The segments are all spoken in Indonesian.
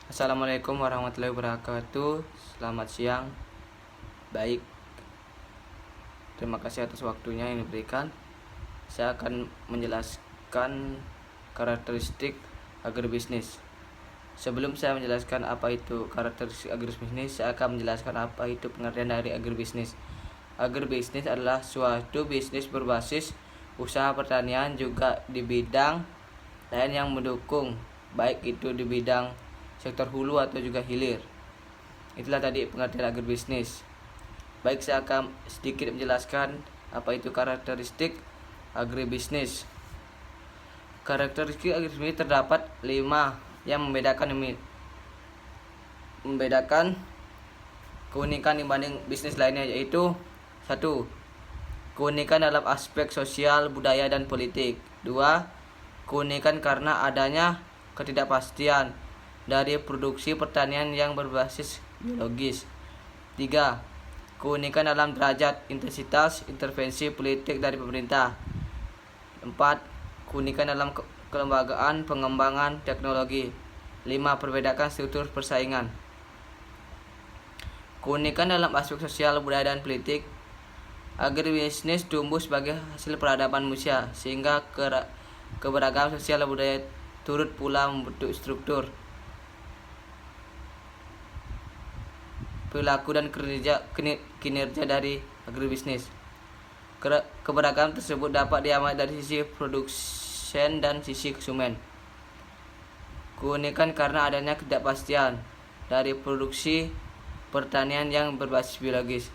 Assalamualaikum warahmatullahi wabarakatuh. Selamat siang. Baik, terima kasih atas waktunya yang diberikan. Saya akan menjelaskan karakteristik agribisnis. Sebelum saya menjelaskan apa itu karakteristik agribisnis, saya akan menjelaskan apa itu pengertian dari agribisnis. Agribisnis adalah suatu bisnis berbasis usaha pertanian juga di bidang lain yang mendukung, baik itu di bidang sektor hulu atau juga hilir. Itulah tadi pengertian agribisnis. Baik, saya akan sedikit menjelaskan apa itu karakteristik agribisnis. Karakteristik agribisnis terdapat 5 yang membedakan keunikan dibanding bisnis lainnya, yaitu 1. Keunikan dalam aspek sosial, budaya, dan politik. 2. Keunikan karena adanya ketidakpastian dari produksi pertanian yang berbasis biologis. 3. Keunikan dalam derajat intensitas intervensi politik dari pemerintah. 4. Keunikan dalam kelembagaan pengembangan teknologi. 5. Perbedaan struktur persaingan. Keunikan dalam aspek sosial, budaya, dan politik. Agribisnis tumbuh sebagai hasil peradaban manusia, sehingga keberagaman sosial dan budaya turut pula membentuk struktur, perilaku, dan kinerja dari agribisnis. Keberagaman tersebut dapat diamati dari sisi produsen dan sisi konsumen. Keunikan karena adanya ketidakpastian dari produksi pertanian yang berbasis biologis.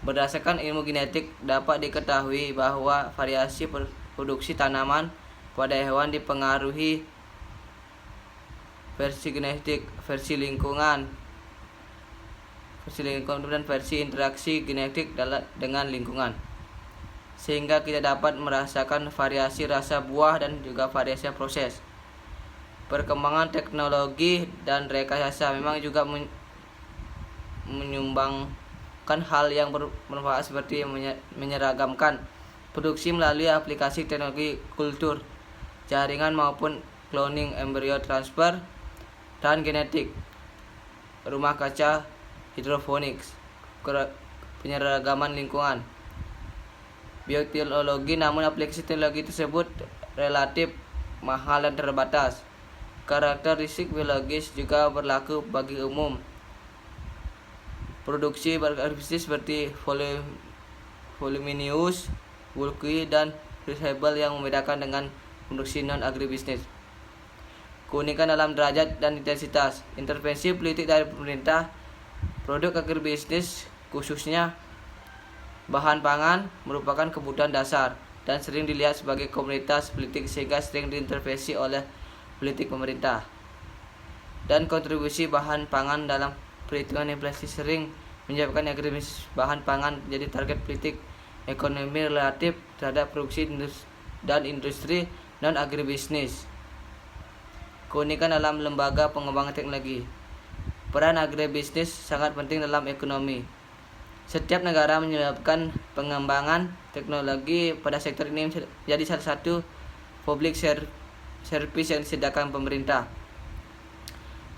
Berdasarkan ilmu genetik, dapat diketahui bahwa variasi produksi tanaman pada hewan dipengaruhi versi genetik, versi lingkungan, dan versi interaksi genetik dengan lingkungan, sehingga kita dapat merasakan variasi rasa buah dan juga variasi proses. Perkembangan teknologi dan rekayasa memang juga menyumbangkan hal yang bermanfaat, seperti menyeragamkan produksi melalui aplikasi teknologi kultur, jaringan maupun cloning, embrio transfer, dan genetik, rumah kaca, hidroponics, penyeragaman lingkungan, bioteknologi. Namun aplikasi teknologi tersebut relatif mahal dan terbatas. Karakteristik biologis juga berlaku bagi umum produksi agribisnis seperti voluminous, bulky, dan reusable yang membedakan dengan produksi non agribisnis. Keunikan dalam derajat dan intensitas intervensi politik dari pemerintah. Produk agribisnis, khususnya bahan pangan, merupakan kebutuhan dasar dan sering dilihat sebagai komoditas politik, sehingga sering diintervensi oleh politik pemerintah. Dan kontribusi bahan pangan dalam perhitungan inflasi sering menyebabkan agribisnis bahan pangan menjadi target politik ekonomi relatif terhadap produksi dan industri non agribisnis. Keunikan dalam lembaga pengembangan teknologi. Peran agribisnis sangat penting dalam ekonomi. Setiap negara menyebabkan pengembangan teknologi pada sektor ini menjadi salah satu public service yang disediakan pemerintah.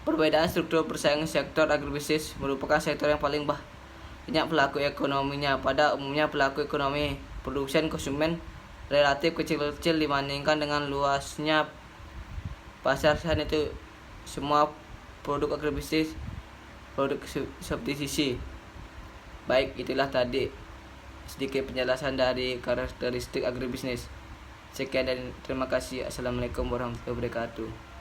Perbedaan struktur persaingan sektor agribisnis merupakan sektor yang paling banyak pelaku ekonominya. Pada umumnya pelaku ekonomi, produsen, konsumen relatif kecil-kecil dibandingkan dengan luasnya pasar. Selain itu, semua produk agribisnis produk subsistisi. Baik, itulah tadi sedikit penjelasan dari karakteristik agribisnis. Sekian dan terima kasih. Assalamualaikum warahmatullahi wabarakatuh.